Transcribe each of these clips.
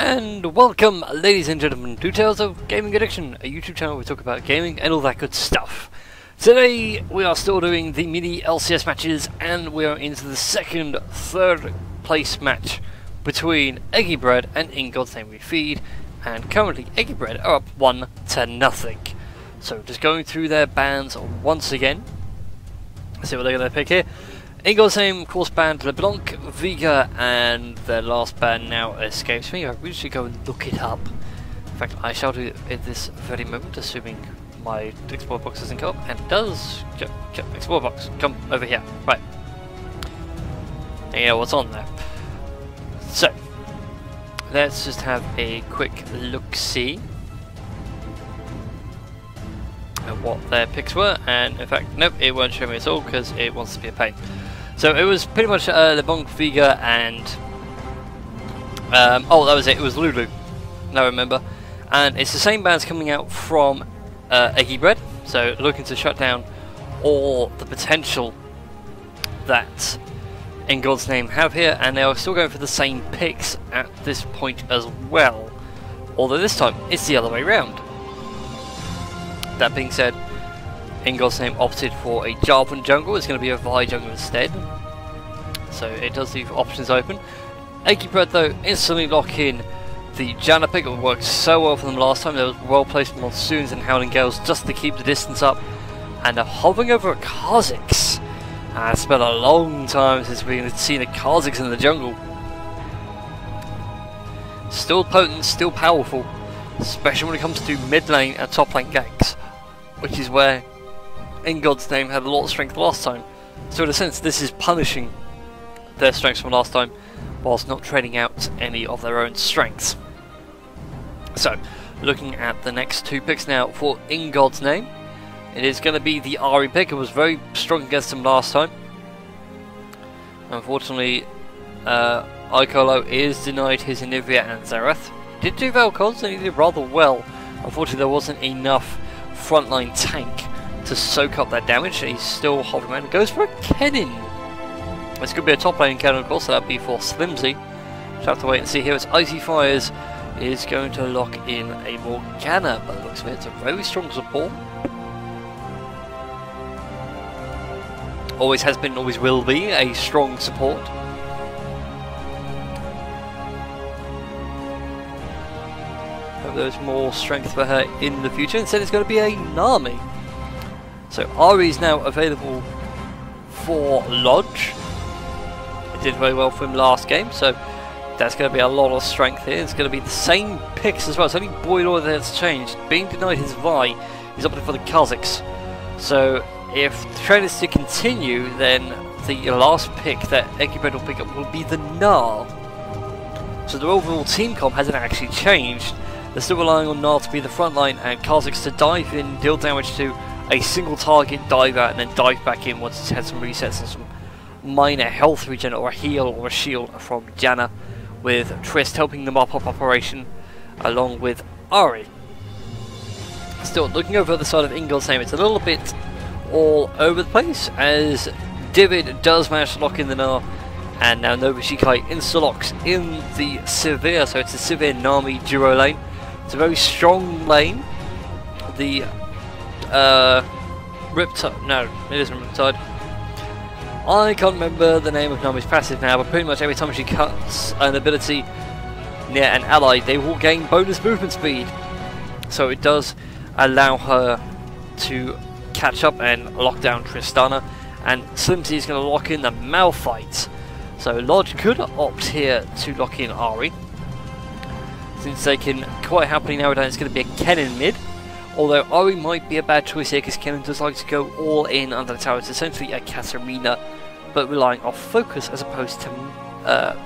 And welcome, ladies and gentlemen, to Tales of Gaming Addiction, a YouTube channel where we talk about gaming and all that good stuff. Today we are still doing the mini LCS matches, and we are into the third place match between Eggy Bread and In God's Name We Feed, and currently Eggy Bread are up 1-0. So just going through their bans once again. Let's see what they're going to pick here. In God's Name, of course, banned LeBlanc, Vega, and their last ban now escapes me. I really should go and look it up. In fact, I shall do it at this very moment, assuming my export box doesn't come up, and it does. Export box, come over here. Right. Yeah, what's on there? So, let's just have a quick look-see at what their picks were, and in fact, nope, it won't show me at all because it wants to be a pain. So it was pretty much LeBlanc, Vega, and oh, that was it. It was Lulu. Now I remember, and it's the same bands coming out from Eggy Bread. So looking to shut down all the potential that In God's Name have here, and they are still going for the same picks at this point as well. Although this time it's the other way round. That being said, In God's Name opted for a Jarvan jungle. It's going to be a Vi jungle instead, so it does leave options open. Eggy Bread though instantly lock in the Janna pick. It worked so well for them last time. There was well placed monsoons and howling gales just to keep the distance up, and they're hovering over a Kha'Zix. It's been a long time since we've seen a Kha'Zix in the jungle. Still potent, still powerful, especially when it comes to mid lane and top lane ganks, which is where In God's Name had a lot of strength last time. So in a sense, this is punishing their strengths from last time, whilst not trading out any of their own strengths. So, looking at the next two picks now for In God's Name, it is going to be the Ahri pick. It was very strong against him last time. Unfortunately, Icolo is denied his Anivia and Xerath. Did do Vel'Koz, and he did rather well. Unfortunately, there wasn't enough frontline tank to soak up that damage. He's still hovering around. Goes for a Kennen. It's going to be a top lane Kennen, of course, so that'll be for Slimzy. Just have to wait and see here. It's Icy Fires is going to lock in a Morgana, but it looks like it's a very strong support. Always has been, always will be a strong support. Hope there's more strength for her in the future. Instead, it's going to be a Nami. So Ahri is now available for Lodge. It did very well for him last game, so that's going to be a lot of strength here. It's going to be the same picks as well. It's only Boylord that's changed. Being denied his Vi, he's opted for the Kha'Zix. So if the trend is to continue, then the last pick that Eggy Bread will pick up will be the Gnar. So their overall team comp hasn't actually changed. They're still relying on Gnar to be the front line and Kha'Zix to dive in, deal damage to a single target, dive out, and then dive back in once it's had some resets and some minor health regen or a heal or a shield from Janna, with Trist helping them up operation along with Ahri. Still looking over the side of In God's Name, it's a little bit all over the place as Divid does manage to lock in the Gnar, and now Novashikai insta-locks in the Sivir, so it's a Sivir Nami duo lane. It's a very strong lane. The Riptide, no, it isn't Riptide. I can't remember the name of Nami's passive now, but pretty much every time she cuts an ability near an ally, they will gain bonus movement speed. So it does allow her to catch up and lock down Tristana, and Slimzy is going to lock in the Malphite. So Lodge could opt here to lock in Ahri, since they can quite happily narrow down it's going to be a Kennen mid. Although Ahri might be a bad choice here because Kennen does like to go all in under the tower. It's essentially a Katarina, but relying off focus as opposed to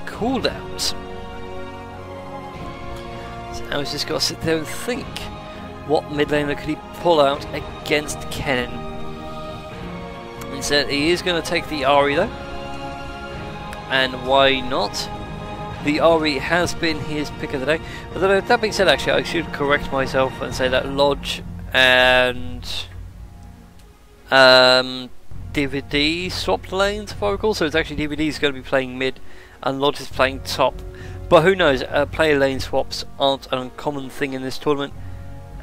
cooldowns. So now he's just got to sit there and think, what mid laner could he pull out against Kennen? Instead, he is going to take the Ahri though, and why not? The Ahri has been his pick of the day. But that being said, actually, I should correct myself and say that Lodge and DVD swapped lanes, if I recall. So it's actually DVD is going to be playing mid, and Lodge is playing top. But who knows, player lane swaps aren't an uncommon thing in this tournament,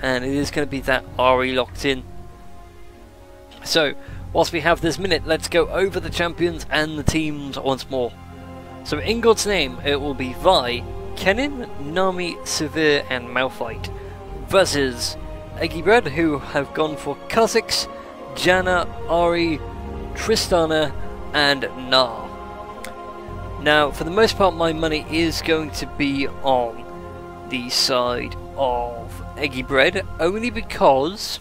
and it is going to be that RE locked in. So, whilst we have this minute, let's go over the champions and the teams once more. So in God's name, it will be Vi, Kennen, Nami, Severe and Malphite versus Eggy Bread, who have gone for Kha'Zix, Janna, Ahri, Tristana and Gnar. Now, for the most part, my money is going to be on the side of Eggy Bread, only because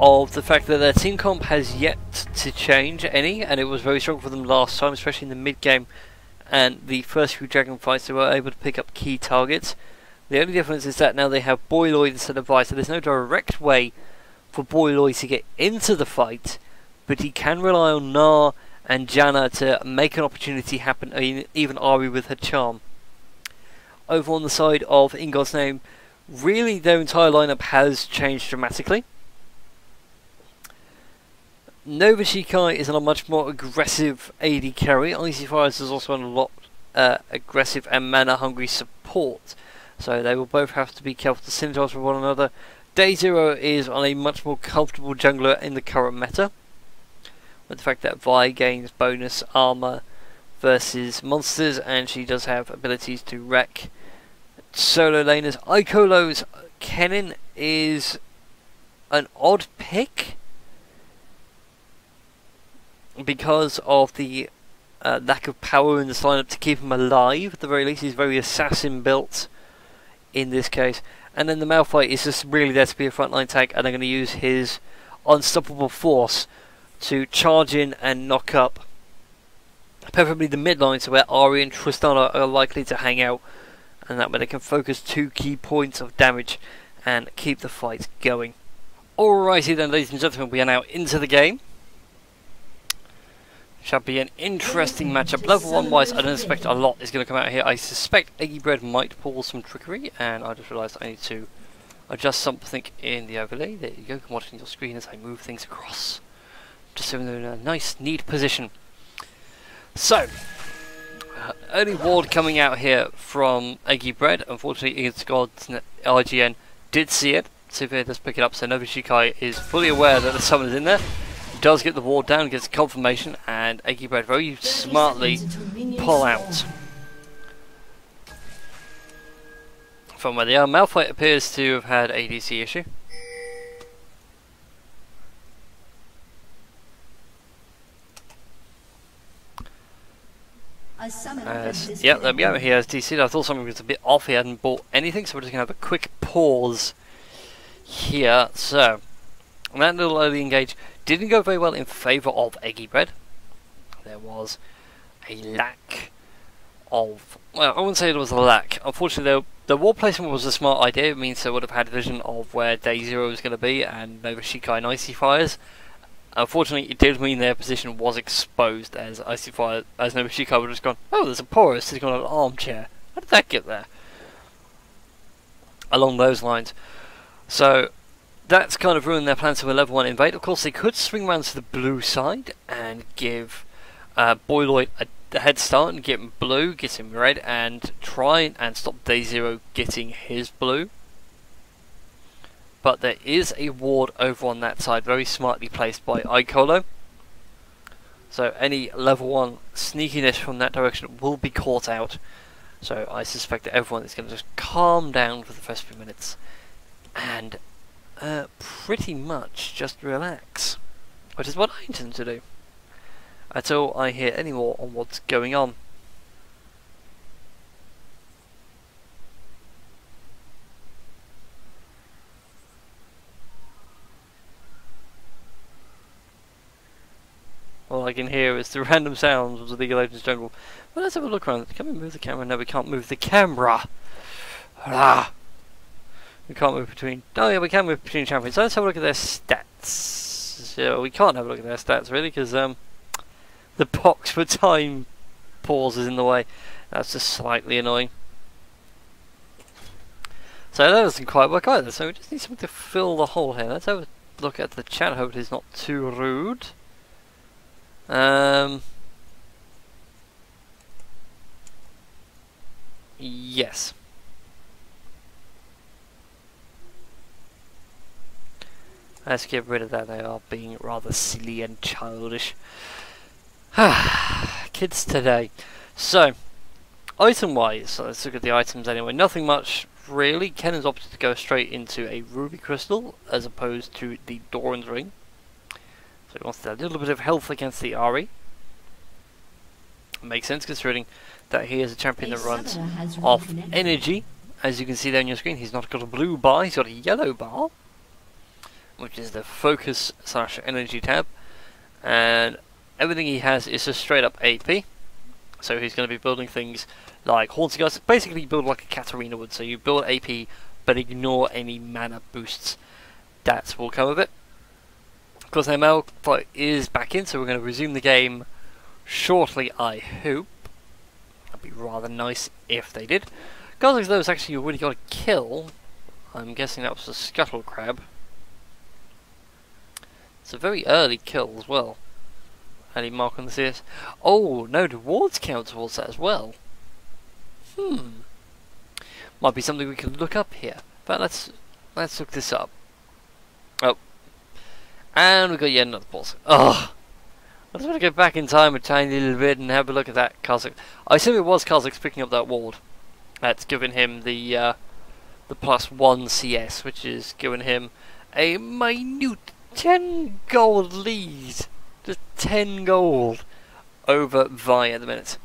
of the fact that their team comp has yet to change any, and it was very strong for them last time, especially in the mid game and the first few dragon fights. They were able to pick up key targets. The only difference is that now they have Boyloid instead of Vi, so there's no direct way for Boyloid to get into the fight, but he can rely on Gnar and Janna to make an opportunity happen, even Ahri with her charm. Over on the side of In God's Name, really their entire lineup has changed dramatically. Nova Shikai is on a much more aggressive AD carry. Icy Fires is also on a lot aggressive and mana hungry support, so they will both have to be careful to synergize with one another. Day Zero is on a much more comfortable jungler in the current meta, with the fact that Vi gains bonus armor versus monsters, and she does have abilities to wreck solo laners. Icolo's Kennen is an odd pick because of the lack of power in this lineup to keep him alive. At the very least, he's very assassin built in this case. And then the Malphite is just really there to be a frontline tank, and they're going to use his unstoppable force to charge in and knock up preferably the mid line, so where Ahri and Tristana are likely to hang out, and that way they can focus 2 key points of damage and keep the fight going. Alrighty then, ladies and gentlemen, we are now into the game. Shall be an interesting matchup. Level 1 wise, I don't expect a lot is going to come out here. I suspect Eggy Bread might pull some trickery, and I just realised I need to adjust something in the overlay. There you go, you can watch it on your screen as I move things across, just so they're in a nice, neat position. So, early ward coming out here from Eggy Bread. Unfortunately, it's God's IGN did see it. Severe does pick it up, so Nova Shikai is fully aware that the summon is in there. Does get the ward down, gets confirmation, and Eggy Bread very smartly pull out from where they are. Malphite appears to have had ADC issue. Yeah, there we go, he has DC'd. I thought something was a bit off, he hadn't bought anything, so we're just going to have a quick pause here. So, that little early engage didn't go very well in favour of Eggy Bread. There was a lack of... well, I wouldn't say it was a lack. Unfortunately, the wall placement was a smart idea. It means they would have had vision of where Day Zero was going to be and Nova Shikai and Icy Fires. Unfortunately, it did mean their position was exposed, as Icy Fire, as Nova Shikai would have just gone, oh, there's a Porus sitting on an armchair. How did that get there? Along those lines. So, that's kind of ruined their plans for a level 1 invade. Of course, they could swing around to the blue side and give Boyloid a head start and get him blue, get him red, and try and stop Day Zero getting his blue. But there is a ward over on that side, very smartly placed by Icolo. So any level 1 sneakiness from that direction will be caught out. So I suspect that everyone is going to just calm down for the first few minutes and pretty much just relax, which is what I intend to do until I hear any more on what's going on. All I can hear is the random sounds of the League of Legends jungle. Well, let's have a look around. Can we move the camera? No, we can't move the camera. Ah. We can't move between... oh yeah, we can move between champions. So let's have a look at their stats. So we can't have a look at their stats, really, because the box for time pause is in the way. That's just slightly annoying. So that doesn't quite work either. So we just need something to fill the hole here. Let's have a look at the chat. I hope it is not too rude. Yes. Let's get rid of that. They are being rather silly and childish. Kids today. So, item-wise, so let's look at the items anyway. Nothing much, really. Ken has opted to go straight into a ruby crystal, as opposed to the Doran's ring. So he wants a little bit of health against the Ari. Makes sense, considering that he is a champion that runs off energy. As you can see there on your screen, he's not got a blue bar, he's got a yellow bar, which is the focus / energy tab. And everything he has is just straight up AP. So he's going to be building things like haunting us. Basically you build like a Katarina would. So you build AP but ignore any mana boosts that will come with it. Of course, ML is back in, so we're going to resume the game shortly, I hope. That'd be rather nice if they did. Kha'Zix though has actually already got a kill. I'm guessing that was a Scuttle Crab. It's a very early kill as well. Any mark on the CS? Oh, no, the wards count towards that as well. Might be something we can look up here. But let's look this up. Oh. And we've got yet another boss. Oh! I just want to go back in time a tiny little bit and have a look at that Kha'Zix. I assume it was Kha'Zix picking up that ward. That's given him the +1 CS, which is giving him a minute 10 gold lead. Just 10 gold over Vi at the minute.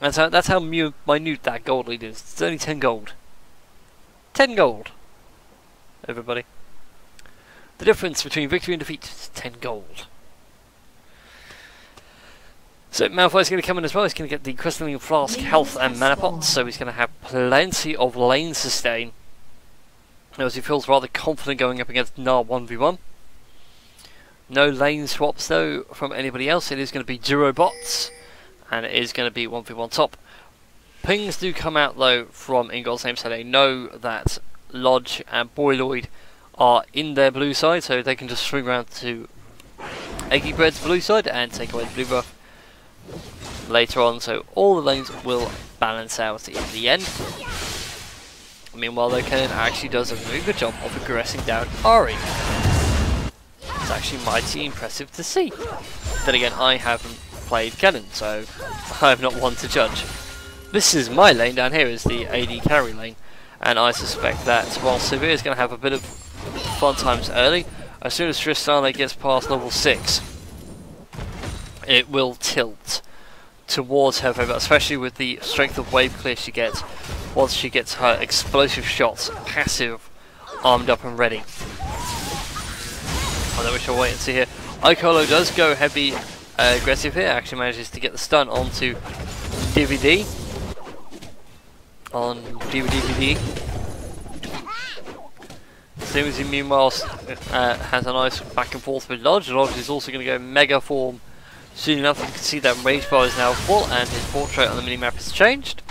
That's how minute that gold lead is. It's only 10 gold. 10 gold, everybody. The difference between victory and defeat is 10 gold. So Malfoy's going to come in as well. He's going to get the Crystalline Flask, Health and Mana Pots, so he's going to have plenty of lane sustain. As he feels rather confident going up against Gnar 1v1. No lane swaps though from anybody else. It is going to be duo bots, and it is going to be 1v1 top. Pings do come out though from Ingol's name, so they know that Lodge and Boyloid are in their blue side, so they can just swing around to Eggy Bread's blue side and take away the blue buff later on, so all the lanes will balance out in the end. Meanwhile though, Kennen actually does a very good job of aggressing down Ari. It's actually mighty impressive to see. Then again, I haven't played Kennen, so I'm not one to judge. This is my lane down here, is the AD carry lane, and I suspect that while Severe is going to have a bit of fun times early, as soon as Tristana gets past level 6, it will tilt towards her favour, especially with the strength of wave clear she gets once she gets her explosive shots passive armed up and ready. Although we shall wait and see here. Icolo does go heavy aggressive here, actually manages to get the stun onto DVD. On DVD. Slimzy meanwhile has a nice back and forth with Lodge. Lodge is also going to go Mega Form soon enough. You can see that Rage Bar is now full and his portrait on the minimap has changed.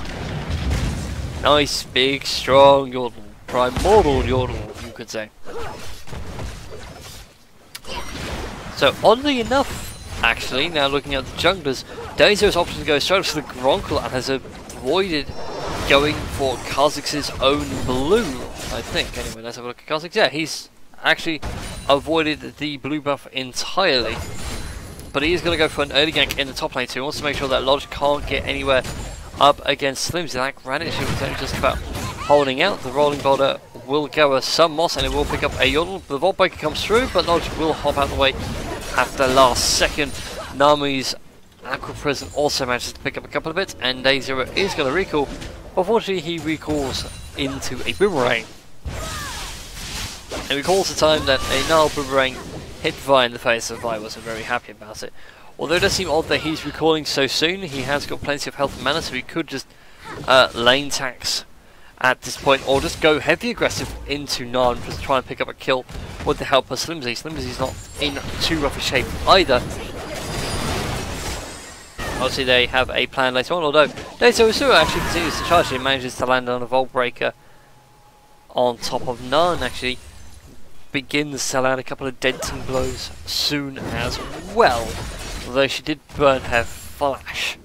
Nice, big, strong Yordle. Primordial Yordle, you could say. So, oddly enough, actually, now looking at the junglers, Dazer has opted to go straight up to the Gronkle and has avoided going for Kha'Zix's own blue, I think. Anyway, let's have a look at Kha'Zix. Yeah, he's actually avoided the blue buff entirely. But he is going to go for an early gank in the top lane too. He wants to make sure that Lodge can't get anywhere up against Slimzy. That Granite Shield is only just about holding out. The Rolling Boulder will gather some moss and it will pick up a Yordle. The Vault Breaker comes through, but Lodge will hop out the way at the last second. Nami's Aqua Prison also manages to pick up a couple of bits, and Dazer is going to recall. Unfortunately, he recalls into a Boomerang. It recalls the time that a Gnar Boomerang hit Vi in the face, so Vi wasn't very happy about it. Although it does seem odd that he's recalling so soon, he has got plenty of health and mana, so he could just lane tax at this point, or just go heavy aggressive into Gnar and just try and pick up a kill with the help of Slimzy. Slimzy's not in too rough a shape either. Obviously they have a plan later on, although Dato Usura actually continues to charge. He manages to land on a Vault Breaker on top of Gnar and actually begins to land a couple of denting blows soon as well. Although she did burn her flash.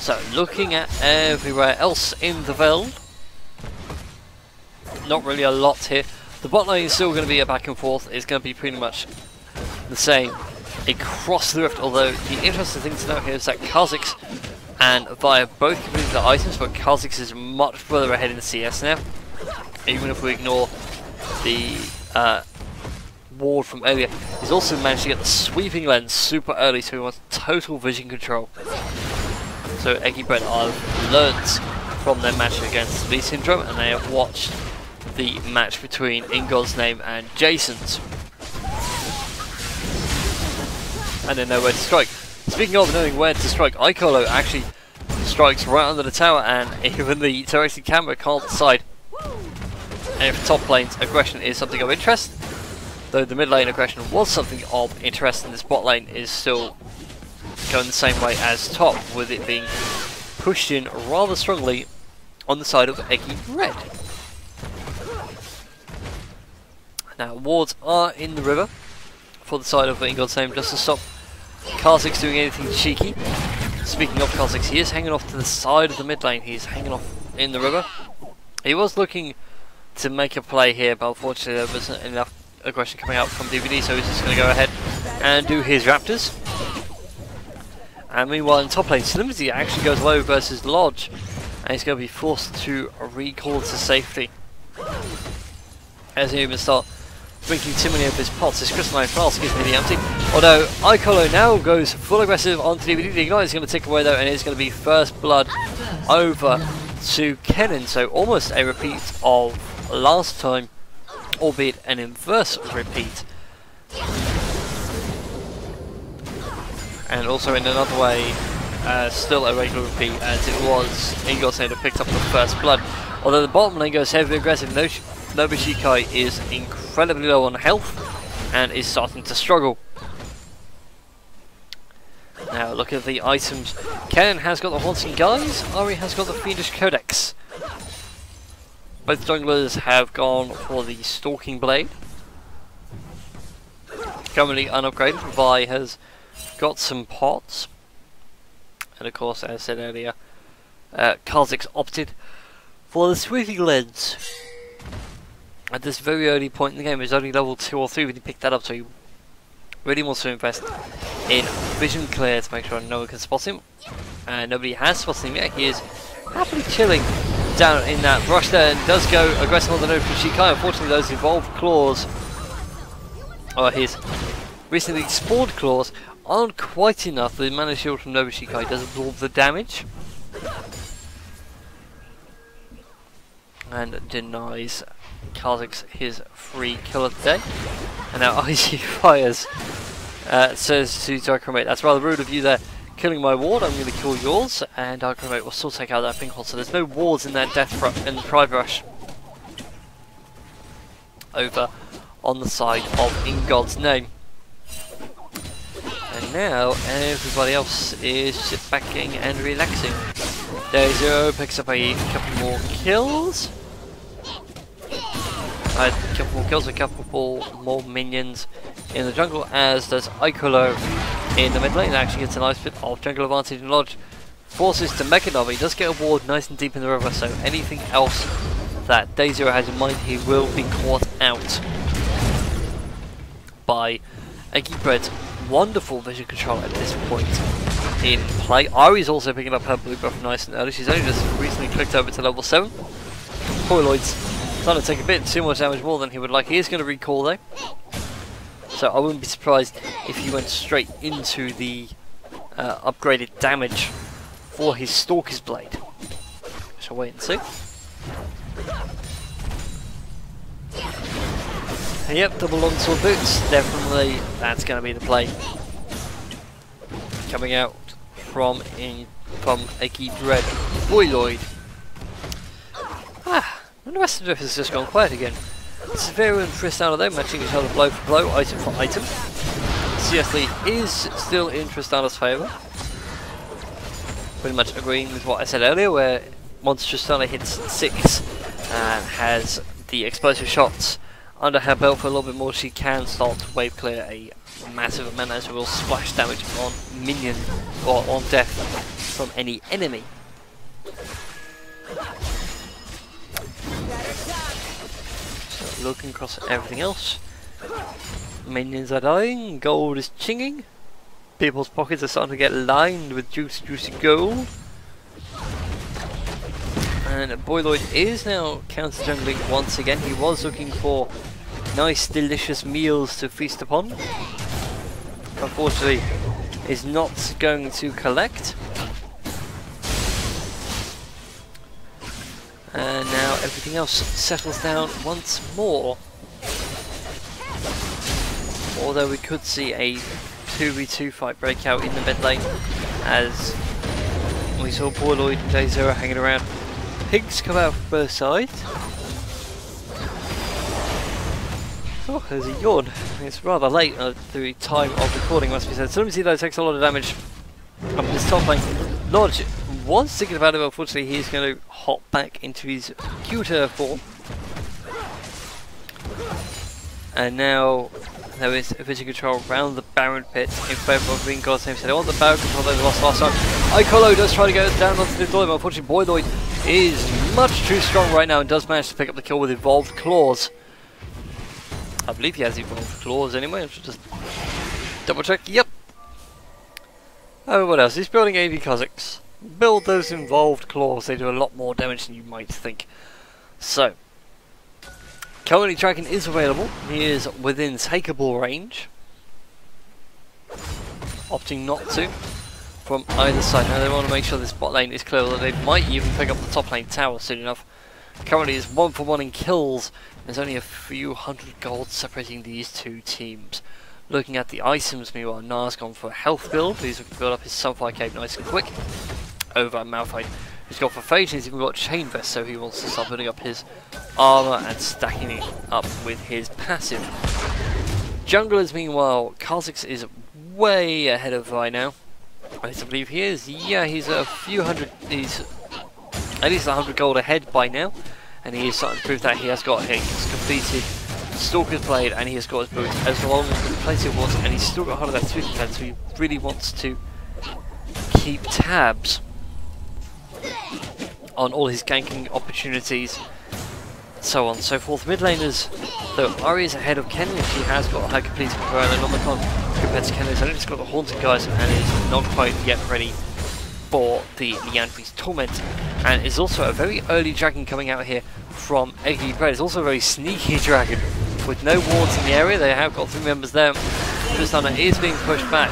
So looking at everywhere else in the Veld, not really a lot here. The bot lane is still going to be a back and forth. It's going to be pretty much the same across the rift, although the interesting thing to note here is that Kha'Zix and Via both completed the items, but Kha'Zix is much further ahead in the CS now, even if we ignore the ward from earlier. He's also managed to get the sweeping lens super early, so he wants total vision control. So Eggy Bread have learnt from their match against Lee Syndrome, and they have watched the match between In God's Name and Jason's, and they know where to strike. Speaking of knowing where to strike, Icolo actually strikes right under the tower, and even the directed camera can't decide if top lane's aggression is something of interest. Though the mid lane aggression was something of interest, and this bot lane is still going the same way as top, with it being pushed in rather strongly on the side of Eggy Bread. Now wards are in the river for the side of In God's Name, just to stop Kha'Zix doing anything cheeky. Speaking of Kha'Zix, he is hanging off to the side of the mid lane. He's hanging off in the river. He was looking to make a play here, but unfortunately there wasn't enough aggression coming out from DVD, so he's just going to go ahead and do his Raptors. And meanwhile in top lane, Smitty actually goes low versus Lodge, and he's going to be forced to recall to safety. As he even start drinking too many of his pots. This crystalline flask gives me the empty. Although Icolo now goes full aggressive onto DVD. The ignite is going to tick away though, and it's going to be first blood over to Kennen. So almost a repeat of last time, albeit an inverse repeat. And also in another way, still a regular repeat, as it was In God's Name that picked up the first blood. Although the bottom lane goes heavily aggressive, Nobishikai is incredibly low on health and is starting to struggle. Now look at the items. Kennen has got the Haunting Guise, Ari has got the Fiendish Codex. Both junglers have gone for the Stalking Blade. Currently unupgraded, Vi has got some pots. And of course, as I said earlier, Kha'Zix opted for the Sweeping Lens. At this very early point in the game, it's only level 2 or 3 when he picked that up, so he really wants to invest in vision clear to make sure no one can spot him. And nobody has spotted him yet. He is happily chilling down in that brush there, and does go aggressive on the node from Shikai. Unfortunately, those evolved claws, or his recently spawned claws, aren't quite enough. The mana shield from Nobishikai does absorb the damage and denies Kha'Zix his free kill of the day. And now IG fires, says to Darkromate, that's rather rude of you there, killing my ward, I'm going to kill yours, and Darkromate will still take out that pink hole, so there's no wards in that death in the Pride Rush over on the side of In God's Name. And now everybody else is sit backing and relaxing. Day Zero picks up a couple more kills. A couple more kills, a couple more minions in the jungle, as does Icolo in the mid lane. Actually gets a nice bit of jungle advantage, and Lodge forces to Mechanov. He does get a ward nice and deep in the river, so anything else that Day Zero has in mind, he will be caught out by Eggy Bread's wonderful vision control at this point in play. Ari's also picking up her blue buff nice and early. She's only just recently clicked over to level 7. Poor Lloyd's trying to take a bit too much damage more than he would like. He is going to recall though, so I wouldn't be surprised if he went straight into the upgraded damage for his Stalker's Blade. Shall wait and see. Yep, double longsword boots, definitely that's going to be the play. Coming out from Eggy Bread. Boy Lloyd. And the rest of it has just gone quiet again. Severo and Tristana though matching each other blow for blow, item for item. CSD is still in Tristana's favour. Pretty much agreeing with what I said earlier, where once Tristana hits 6 and has the explosive shots under her belt for a little bit more, she can start to wave clear a massive amount as will splash damage on minion or on death from any enemy. So looking across at everything else, minions are dying, gold is chinging, people's pockets are starting to get lined with juicy gold. And Boyloid is now counter jungling once again. He was looking for nice delicious meals to feast upon. Unfortunately, is not going to collect. And now everything else settles down once more. Although we could see a 2v2 fight break out in the mid lane, as we saw Boyloid and Day0 hanging around. Pigs come out from both sides. Oh, there's a yawn. It's rather late at the time of recording, must be said. Smitty though takes a lot of damage up in this top lane. Lodge was thinking about it, but unfortunately he's going to hop back into his cuter form. And now there is a vision control around the Baron pit in favour of being God's name. So they want the Baron control they lost last time. IGNWF does try to go down onto the deployment, but unfortunately Boyloid is much too strong right now and does manage to pick up the kill with Evolved Claws. I believe he has Evolved Claws anyway, I should just double check. Yep. Oh, what else? He's building AV Kha'Zix. Build those Evolved Claws, they do a lot more damage than you might think. So, currently Dragon is available, he is within takeable range. Opting not to from either side. Now they want to make sure this bot lane is clear, although they might even pick up the top lane tower soon enough. Currently is 1-for-1 in kills. There's only a few hundred gold separating these two teams. Looking at the items, meanwhile, Na's gone for a health build. He's looking to build up his Sunfire Cape nice and quick. Over at Malphite, he's gone for Phage, he's even got Chain Vest, so he wants to start building up his armor and stacking it up with his passive. Junglers, meanwhile, Kha'Zix is way ahead of Vi now. At least I believe he is. Yeah, he's a few hundred, he's at least 100 gold ahead by now. And he is starting to prove that he has got his completed Stalker's Blade and he has got his boots as long as the plenty of water, and he's still got 100 of that sweet defense, so he really wants to keep tabs on all his ganking opportunities, so on and so forth. Mid laners, though, Ari is ahead of Kenny. She has got a high completion for her and Nomicon compared to Kenny. So it's got the Haunted guys and is not quite yet ready for the Liandry's Torment. And is also a very early dragon coming out here from Eggy Bread. It's also a very sneaky dragon with no wards in the area. They have got 3 members there. Tristana is being pushed back,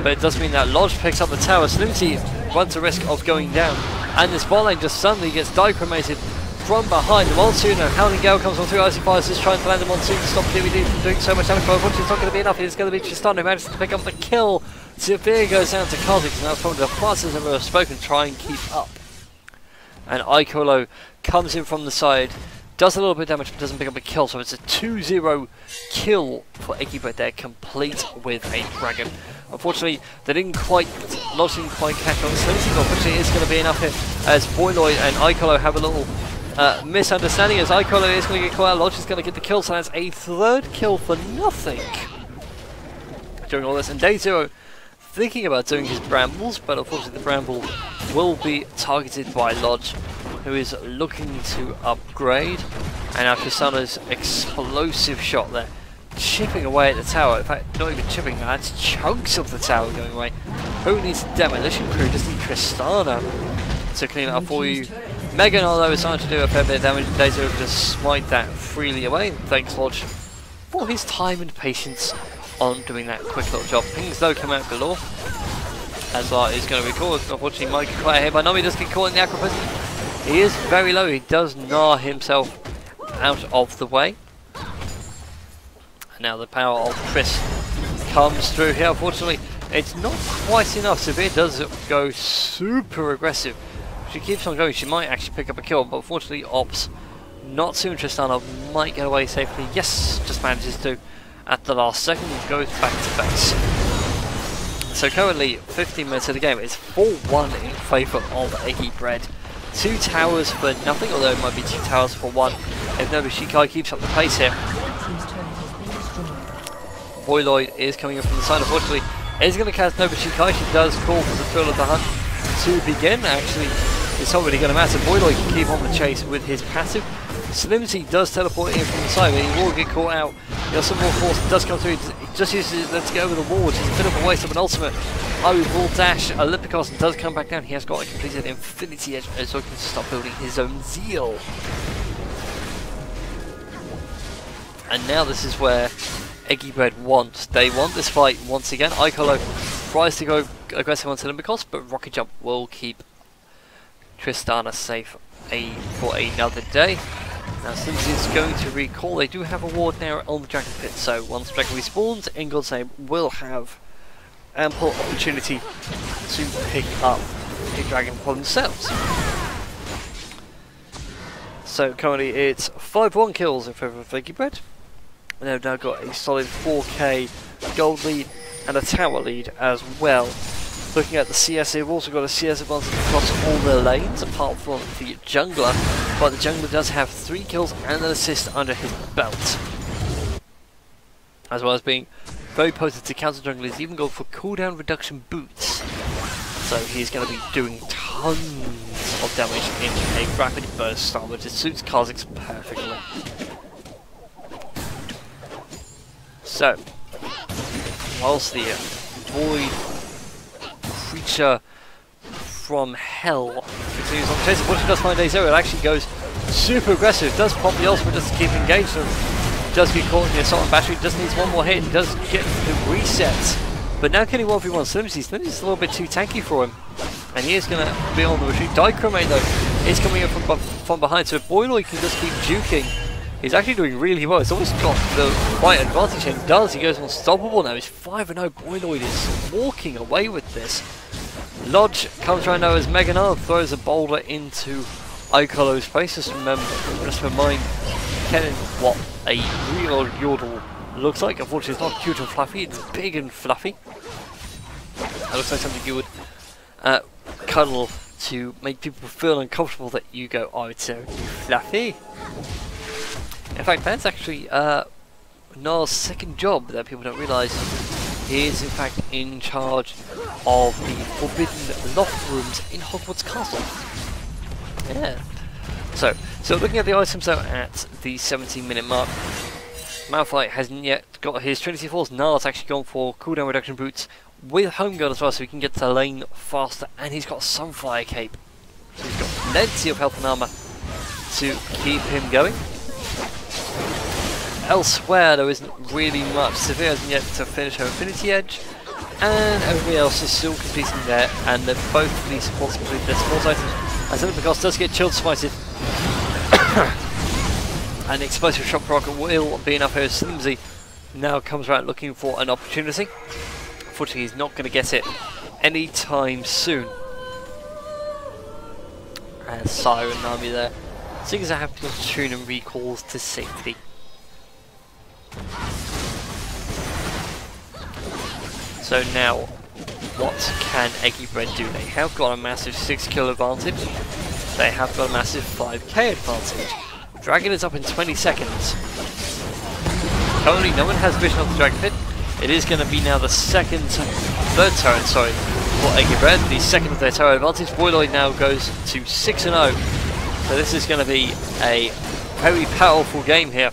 but it does mean that Lodge picks up the tower. Smitty runs the risk of going down, and this bot lane just suddenly gets dichromated from behind. The Monsoon and Howling Gale comes on through. Icy Fires is trying to land the Monsoon to stop DVD from doing so much damage, but unfortunately it's not going to be enough. It's going to be Tristana who manages to pick up the kill. Severe goes down to Kha'Zix, and that's probably the fastest I've ever spoken to try and keep up. And IGNWF comes in from the side, does a little bit of damage but doesn't pick up a kill, so it's a 2-0 kill for Eggy Bread there, complete with a dragon. Unfortunately, they didn't quite, Lodge didn't quite catch on. So unfortunately it's going to be enough here as Boyloid and IGNWF have a little misunderstanding, as IGNWF is going to get caught out. Lodge is going to get the kill, so that's a 3rd kill for nothing during all this. And Day0 thinking about doing his brambles, but unfortunately the bramble will be targeted by Lodge, who is looking to upgrade. And now Tristana's explosive shot there, chipping away at the tower. In fact, not even chipping, that's chunks of the tower going away. Who needs demolition crew? Just need Tristana to clean it up for you. Megan, although is starting to do a fair bit of damage, Day0 just smite that freely away. Thanks Lodge for his time and patience on doing that quick little job. Pings though come out galore. Aslar is going to be caught. Unfortunately, Mike quite here, but Nami does get caught in the acrobacy. He is very low. He does gnaw himself out of the way. And now the power of Chris comes through here. Unfortunately, it's not quite enough. Severe does go super aggressive. If she keeps on going, she might actually pick up a kill, but unfortunately, Ops not too interested. Might get away safely. Yes, just manages to. At the last second, goes back to base. So currently, 15 minutes of the game, it's 4-1 in favour of Eggy Bread. 2 towers for nothing, although it might be 2 towers for 1 if Nobushikai keeps up the pace here. Boyloid is coming in from the side. Unfortunately, is going to cast Nova Shikai. She does call for the thrill of the hunt to begin. Actually, it's not really going to matter. Boyloid can keep on the chase with his passive. Slimzy does teleport in from the side, but he will get caught out. Some more force does come through. He just uses it to get over the wall, which is a bit of a waste of an ultimate. Oh, will dash. Olympicos does come back down. He has got a completed Infinity Edge, so he can start building his own Zeal. And now this is where Eggy Bread wants. They want this fight once again. Icolo tries to go aggressive on Olympicos, but Rocket Jump will keep Tristana safe for another day. Now, since it's going to recall, they do have a ward now on the Dragon Pit, so once the Dragon respawns, in God's name will have ample opportunity to pick up the Dragon for themselves. So currently it's 5-1 kills in favour of Eggy Bread. And they've now got a solid 4k gold lead and a tower lead as well. Looking at the CS, they've also got a CS advantage across all their lanes, apart from the jungler. But the jungler does have 3 kills and an assist under his belt. As well as being very potent to counter junglers, even go for cooldown reduction boots. So he's going to be doing tons of damage in a rapid burst style, which suits Kha'Zix perfectly. So, whilst the void creature from hell continues on the chase, unfortunately does find a zero. It actually goes super aggressive, does pop the ultimate just to keep engaged, and does get caught in the assault and battery, just needs one more hit, does get the reset. But now can he 1v1 Slimzy? Slimzy's a little bit too tanky for him, and he is going to be on the retreat. Dichromane though is coming in from behind, so Boyloid can just keep juking. He's actually doing really well. He's almost got the right advantage, and does. He goes unstoppable now. He's 5-0. Boyloid is walking away with this. Lodge comes around now as Meganar throws a boulder into Icolo's face. Just remind Kennen what a real Yordle looks like. Unfortunately, it's not cute and fluffy. It's big and fluffy. It looks like something you would cuddle to make people feel uncomfortable that you go, oh, it's so fluffy. In fact, that's actually Nar's second job that people don't realise. He is in fact in charge of the forbidden loft rooms in Hogwarts Castle. Yeah. So looking at the items though at the 17-minute mark, Malphite hasn't yet got his Trinity Force. Nar's actually gone for cooldown reduction boots with Home Guard as well, so he can get to the lane faster, and he's got Sunfire Cape. So he's got plenty of health and armour to keep him going. Elsewhere there isn't really much. Severe hasn't yet to finish her Infinity Edge, and everybody else is still completing there, and they're both the supports complete their support items. As Olympicos does get Chill Smited, and the Explosive Shock Rocket will be enough here. Slimzy now comes around looking for an opportunity. Unfortunately, he's not going to get it anytime soon. And Siren Army there. Things are happening to tune and recalls to safety. So now, what can Eggy Bread do? They have got a massive 6-kill advantage. They have got a massive 5k advantage. Dragon is up in 20 seconds. Currently, no one has vision of the Dragon Pit. It is going to be now the third turret, sorry, for Eggy Bread. The second of their turret advantage. Boyloid now goes to 6-0. So this is going to be a very powerful game here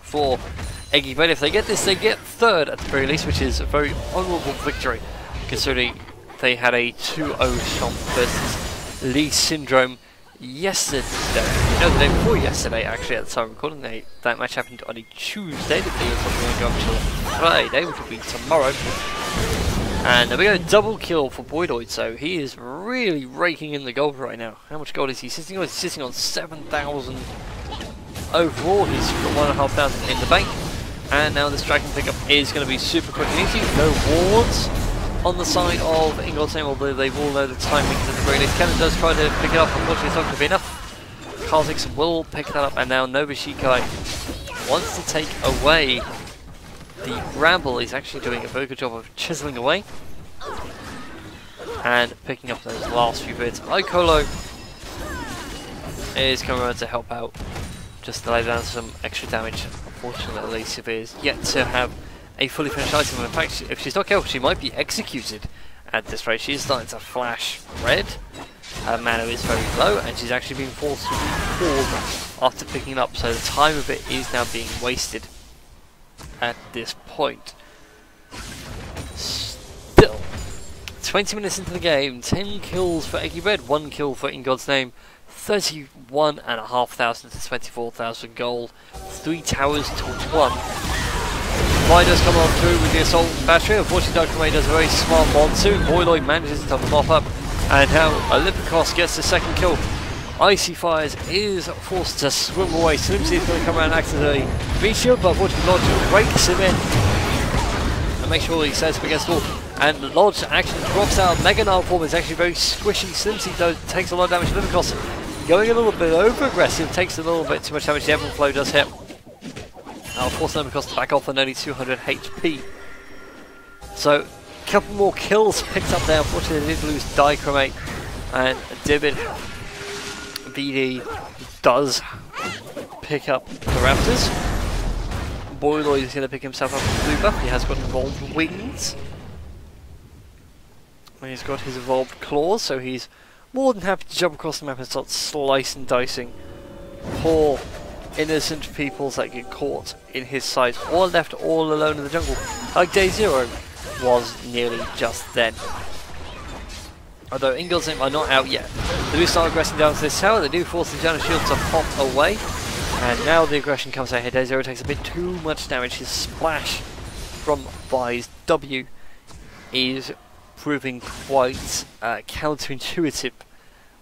for Eggy Bread. If they get this, they get third at the very least, which is a very honourable victory, considering they had a 2-0 stomp versus Lee Syndrome yesterday. No, the day before yesterday, actually, at the time of recording. That match happened on a Tuesday. The day was going to go up until Friday, which will be tomorrow. And there we go, double kill for Boyloid, so he is really raking in the gold right now. How much gold is he sitting on? He's sitting on 7,000 overall. He's got 1,500 in the bank. And now this dragon pickup is going to be super quick and easy. No wards on the side of Ingol's name, although they will know the timing at the very least. Kennen does try to pick it up, unfortunately it's not going to be enough. Kha'Zix will pick that up, and now Nova Shikai wants to take away the Bramble. He's actually doing a very good job of chiseling away and picking up those last few bits. Icolo is coming around to help out, just to lay down some extra damage unfortunately, Severe's yet to have a fully finished item. In fact, if she's not careful, she might be executed at this rate. She's starting to flash red. Her mana is very low, and she's actually being forced to recall after picking it up, so the time of it is now being wasted at this point. Still, 20 minutes into the game, 10 kills for Eggy Bread, 1 kill for In God's Name, 31,500 to 24,000 gold, 3 towers to 1. Miners come on through with the assault battery. Unfortunately, Dr. May does a very smart monsoon. Boyloid manages to mop up, and now Olympikos gets the second kill. Icy Fires is forced to swim away. Slimsy is going to come around and act as a meat shield, but unfortunately Lodge breaks him in and make sure he sets him against the wall. And Lodge actually drops out. Mega Nile form is actually very squishy. Slimsy though takes a lot of damage. Olympikos going a little bit over aggressive, takes a little bit too much damage. The Evan Flow does hit. Now of course Olympikos to back off on only 200 HP. So a couple more kills picked up there. Unfortunately they did lose Dichromate, and Divid VD does pick up the Raptors. Boyloid is going to pick himself up with blue buff. He has got evolved wings. And he's got his evolved claws, so he's more than happy to jump across the map and start slicing and dicing poor innocent peoples that get caught in his sight or left all alone in the jungle, like Day Zero was nearly just then. Although In God's Name are not out yet. They do start aggressing down to this tower, they do force the Janna Shield to pop away, and now the aggression comes out here. Day Zero takes a bit too much damage. His splash from Vi's W is proving quite counterintuitive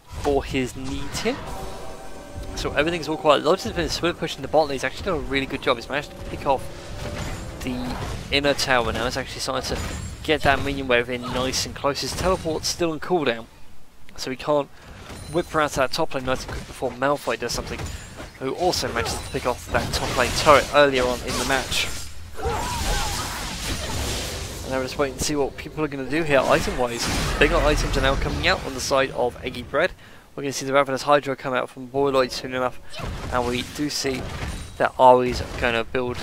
for his need here. So everything's all quiet. Lodge has been swift pushing the bot lane. He's actually done a really good job. He's managed to pick off the inner tower now. It's actually starting to get that minion wave in nice and close. His teleport's still on cooldown, so he can't whip around to that top lane nice and quick before Malphite does something, who also manages to pick off that top lane turret earlier on in the match. And we're just waiting to see what people are going to do here item-wise. Bigger items are now coming out on the side of Eggy Bread. We're going to see the Ravenous Hydra come out from Boyloid soon enough, and we do see that Ari's going to build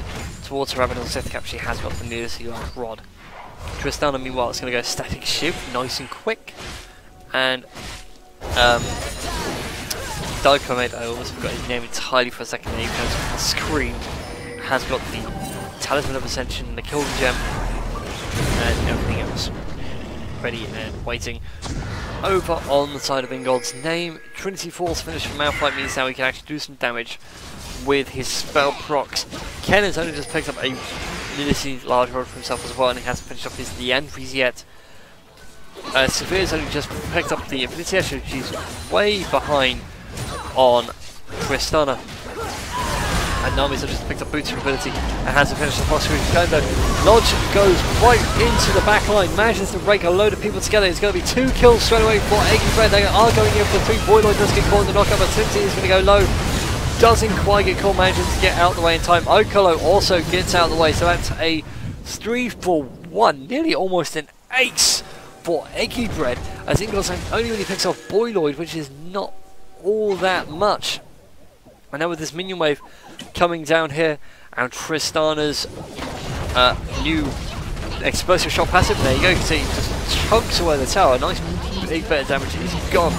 towards Ravenous Death Cap. She has got the nearest rod. Tristana meanwhile is going to go Static Shift, nice and quick, and Dichromate, I almost forgot his name entirely for a second there, even though it's on the screen, has got the Talisman of Ascension, the Kill Gem, and everything else ready and waiting. Over on the side of In God's Name, Trinity Force finish from Malphite means now he can actually do some damage with his spell procs. Ken has only just picked up a really large rod for himself as well, and he hasn't finished off his Leandries yet. Severe's only just picked up the Infinity Ash, she's way behind on Tristana. And Nami's just picked up Boots ability and hasn't finished the boss screen. Lodge goes right into the back line, manages to rake a load of people together. It's going to be 2 kills straight away for Eggy Bread. They are going in for 3. Boyloid does get caught in the knockup, but Slimsy is going to go low. Doesn't quite get caught, manages to get out of the way in time. Okolo also gets out of the way, so that's a 3 for 1, nearly almost an ace for Eggy Bread, as In God's Name only really picks off Boyloid, which is not all that much. And now with this minion wave coming down here, and Tristana's new explosive shot passive, there you go, you can see it just chunks away the tower. Nice big bit of damage is gone.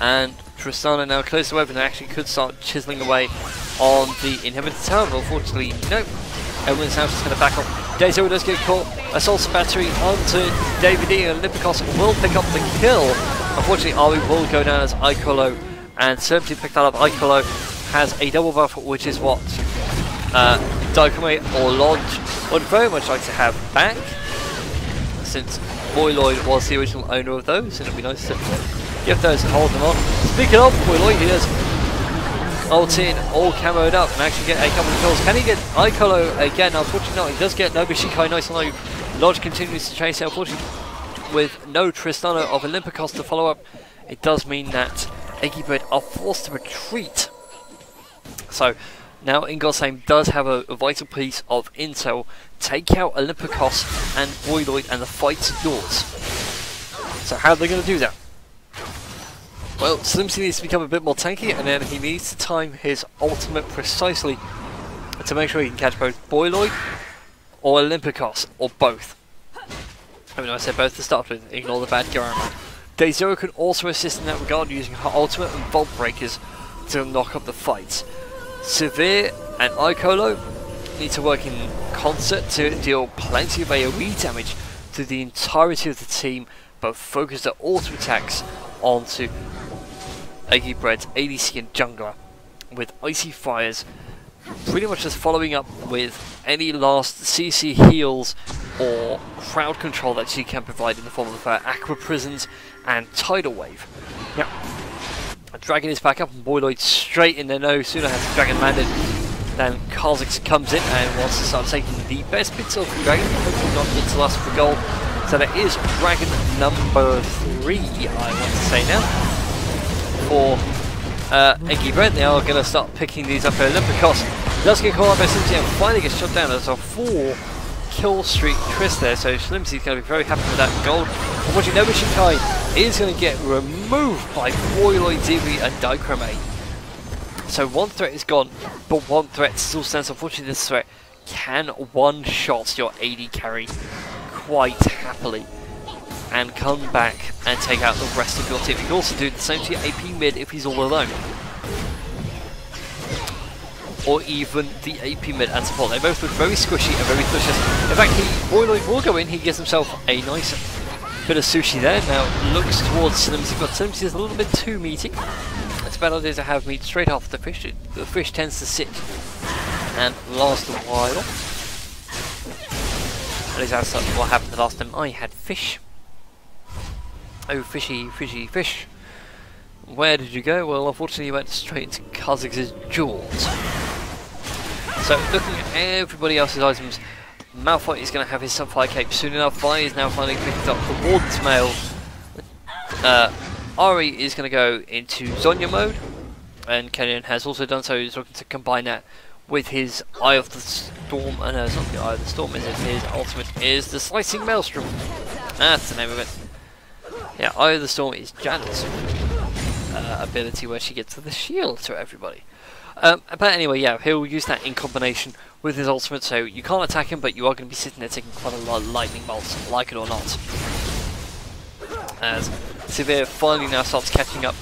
And Tristana now close the weapon and actually could start chiseling away on the inhibitor tower, but unfortunately, nope. Everyone's now just going to back off. Day Zero does get caught. Assault battery onto David E, and Olympikos will pick up the kill. Unfortunately, Ari will go down as Ikolo, and certainly picked that up. Ikolo has a double buff, which is what Dichromate or Lodge would very much like to have back, since Boyloid was the original owner of those, and it'd be nice to give those and hold them on. Speaking of Boyloid, he does ult in, all camoed up, and actually get a couple of kills. Can he get Ikolo again? Unfortunately not. He does get Nobishikai nice and low. Lodge continues to chase it. Unfortunately, with no Tristana of Olympikos to follow up, it does mean that Eggy Bread are forced to retreat. So now In God's Name does have a vital piece of intel. Take out Olympikos and Boyloid and the fight's yours. So how are they going to do that? Well, Slimsy needs to become a bit more tanky, and then he needs to time his ultimate precisely to make sure he can catch both Boyloid or Olympicos, or both. I mean, I said both to start with, ignore the bad Garama. DayZero can also assist in that regard using her ultimate and Vault Breakers to knock up the fights. Severe and Icolo need to work in concert to deal plenty of AoE damage to the entirety of the team, but focus their auto attacks onto Eggy Bread's ADC and jungler, with Icy Fires pretty much just following up with any last CC heals or crowd control that she can provide in the form of Aqua Prisons and Tidal Wave. Now, Dragon is back up and Boyloid straight in there. No sooner has the Dragon landed than Kha'Zix comes in and wants to start taking the best bits of the Dragon, hopefully not into last for gold. So that is Dragon number 3, I want to say now, for Eggy Bread. They are going to start picking these up. Olympicos does get caught up by Slimsy and finally gets shot down. There's a 4 kill streak twist there, so Slimsy's going to be very happy with that gold. Unfortunately, Nobishinkai is going to get removed by Boyloid, Zivi and Dichromate. So one threat is gone, but one threat still stands. Unfortunately, this threat can one-shot your AD carry quite happily and come back and take out the rest of your team. You can also do the same to your AP mid if he's all alone, or even the AP mid and support. They both look very squishy and very delicious. In fact, Boyloid will go in. He gives himself a nice bit of sushi there. Now looks towards Slimsy, but Slimsy is a little bit too meaty. It's a bad idea to have meat straight off the fish. The fish tends to sit and last a while. At least that's what happened the last time I had fish. Oh, fishy, fishy, fish. Where did you go? Well, unfortunately you went straight into Kha'Zix's jaws. So, looking at everybody else's items, Malphite is going to have his Sunfire Cape soon enough. Vi is now finally picked up the Warden's Mail. Ari is going to go into Zonya mode, and Kenyon has also done so. He's looking to combine that with his Eye of the Storm, and it's not the Eye of the Storm, is it? His ultimate is the Slicing Maelstrom. That's the name of it. Yeah, Eye of the Storm is Janet's ability where she gets the shield to everybody. But anyway, yeah, he'll use that in combination with his ultimate, so you can't attack him, but you are going to be sitting there taking quite a lot of lightning bolts, like it or not. As Severe finally now starts catching up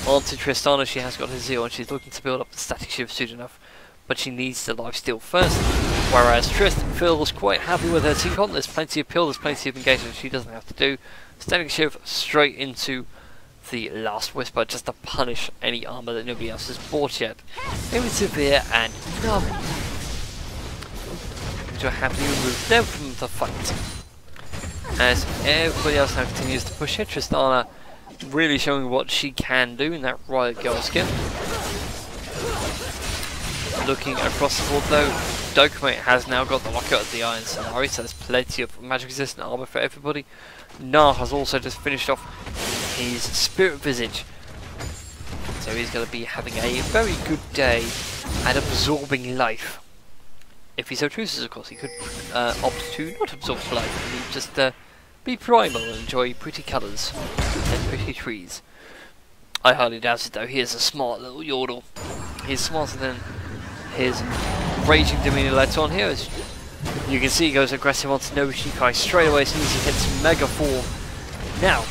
onto Tristana. She has got her Zeal and she's looking to build up the static shiv soon enough, but she needs the lifesteal first. Whereas Trist feels quite happy with her team comp. There's plenty of pill, there's plenty of engagement she doesn't have to do. Static shiv straight into the Last Whisper just to punish any armor that nobody else has bought yet. Maybe Severe and Nami to happily remove them from the fight. As everybody else now continues to push it, Tristana really showing what she can do in that Riot Girl skin. Looking across the board though, Dokumate has now got the lockout of the Iron Solari, so there's plenty of magic resistant armor for everybody. Nar has also just finished off his Spirit Visage, so he's going to be having a very good day at absorbing life. If he so chooses, of course, he could opt to not absorb life and just be primal and enjoy pretty colours and pretty trees. I hardly doubt it though, he is a smart little yordle. He's smarter than his Raging Demeanor lets on here. As you can see, he goes aggressive onto Nobishinkai straight away as soon as he hits Mega Form. Now,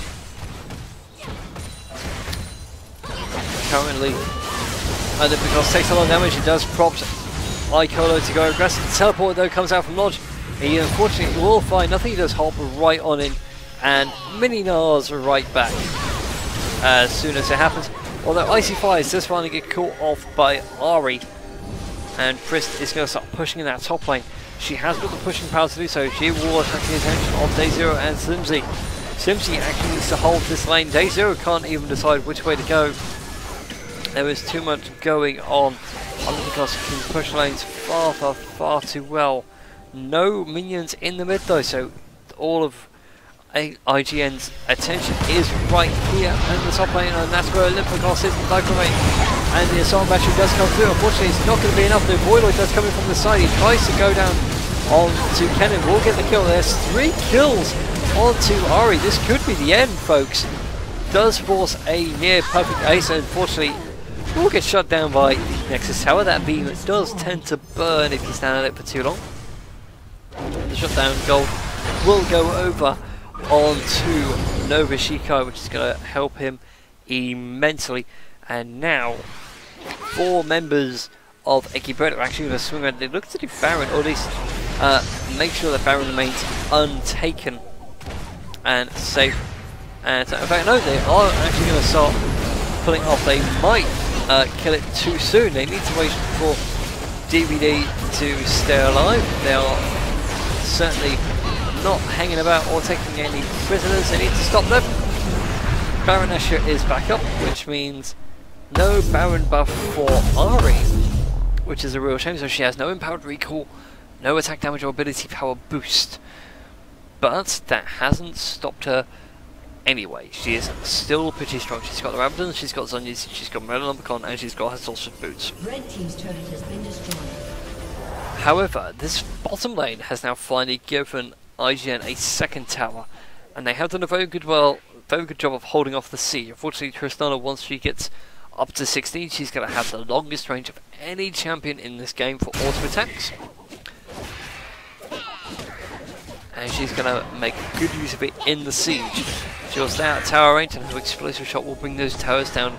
currently, because takes a lot of damage, he does prompt Icolo to go aggressive. The teleport though comes out from Lodge. He unfortunately will find nothing, he does hop right on in, and Mini Nars are right back as soon as it happens. Although Icy Fires does finally get caught off by Ari, and Frist is going to start pushing in that top lane. She has got the pushing power to do so. She will attract the attention of DayZero and Slimsy. Slimsy actually needs to hold this lane. DayZero can't even decide which way to go. There is too much going on. Because he can push lanes far too well. No minions in the mid though, so all of IGN's attention is right here in the top lane, and that's where Olympicos is and Dichromate. And the Assault Battery does come through. Unfortunately, it's not going to be enough. The Boyloid does come in from the side. He tries to go down onto Kennen. Will get the kill. There's 3 kills onto Ari. This could be the end, folks. does force a near perfect ace, and unfortunately will get shut down by the Nexus Tower. That beam does tend to burn if you stand on it for too long. The shutdown gold will go over onto Nova Shikai, which is going to help him immensely. And now 4 members of Eggy Bread are actually going to swing around. They look to do Baron, or at least make sure that Baron remains untaken and safe. And in fact, no, they are actually going to start pulling off. They might kill it too soon. They need to wait for DVD to stay alive. They are certainly not hanging about or taking any prisoners. They need to stop them. Baron Asher is back up, which means no Baron buff for Ari, which is a real shame. So she has no empowered recall, no attack damage or ability power boost. But that hasn't stopped her anyway. She is still pretty strong. She's got the Rabadon, she's got Zhonya's, she's got Melalomicon, and she's got her Sorcerer's Boots. Red team's turret has been destroyed. However, this bottom lane has now finally given IGN a second tower, and they have done a very good job of holding off the siege. Unfortunately, Tristana, once she gets up to 16, she's going to have the longest range of any champion in this game for auto attacks. And she's going to make good use of it in the siege. She'll stay out of tower range, and her explosive shot will bring those towers down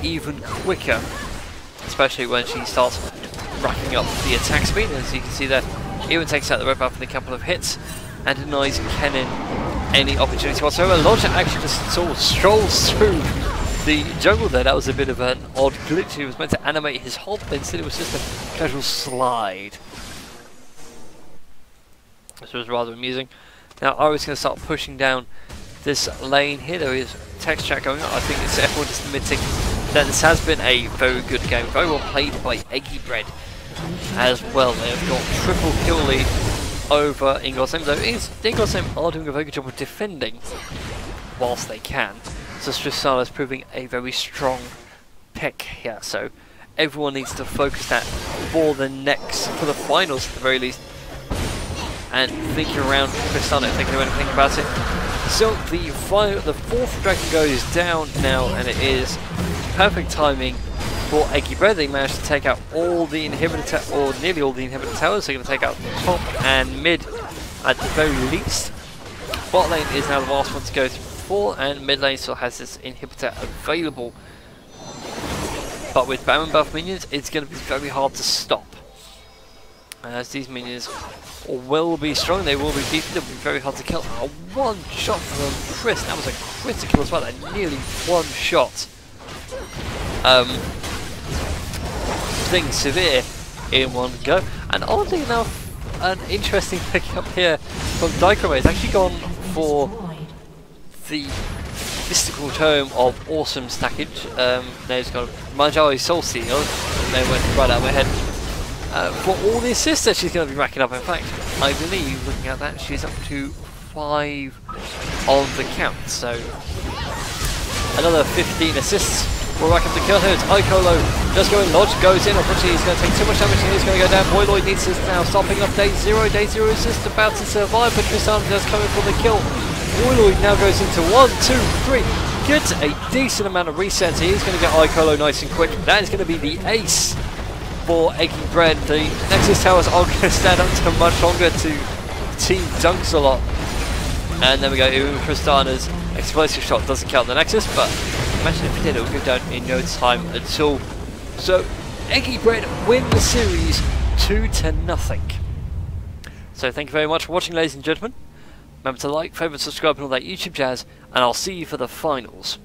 even quicker. Especially when she starts racking up the attack speed. As you can see there, even takes out the red buff in a couple of hits and denies Kennen any opportunity whatsoever. Lodge actually just sort of strolls through the jungle there. That was a bit of an odd glitch. He was meant to animate his hop, but instead it was just a casual slide. This was rather amusing. Now Ari's going to start pushing down this lane here. There is text chat going on. I think it's everyone just admitting that this has been a very good game. Very well played by Eggy Bread as well. They have got triple kill lead over Ingolsheim, though Ingolsheim are doing a very good job of defending whilst they can. So Tristana is proving a very strong pick here. So everyone needs to focus that for the finals at the very least. And thinking around Tristana, thinking of anything about it. So the 4th dragon goes down now, and it is perfect timing for Eggy Bread. They managed to take out all the inhibitor, or nearly all the inhibitor towers. They're going to take out top and mid at the very least. Bot lane is now the last one to go through, and mid lane still has this inhibitor available. But with Baron buff minions, it's going to be very hard to stop. As these minions will be strong, they will be beefy, they'll be very hard to kill. A one shot from Chris, that was a critical as well, a nearly one shot. Thing severe in one go. And oddly enough, an interesting pickup here from Dicrome. It's actually gone for the mystical tome of awesome stackage. There's got Manjari Soul Seal, and they went right out of my head. For all the assists that she's going to be racking up. In fact, I believe, looking at that, she's up to 5 on the count. So another 15 assists will rack up the kill. Here's Icolo just going, Lodge goes in. Unfortunately, he's going to take too much damage and he's going to go down. Boyloid needs to now start picking up Day Zero. Day Zero is just about to survive, but Tristana just coming for the kill. Boyloid now goes into 1, 2, 3. Gets a decent amount of resets. He is going to get Icolo nice and quick. That is going to be the ace for Eggy Bread. The Nexus Towers are going to stand up to much longer to Team Dunks a lot. And there we go, Tristana's explosive shot doesn't count the Nexus, but imagine if it did, it would go down in no time at all. So Eggy Bread win the series 2-0. So thank you very much for watching, ladies and gentlemen. Remember to like, favourite, subscribe and all that YouTube jazz, and I'll see you for the finals.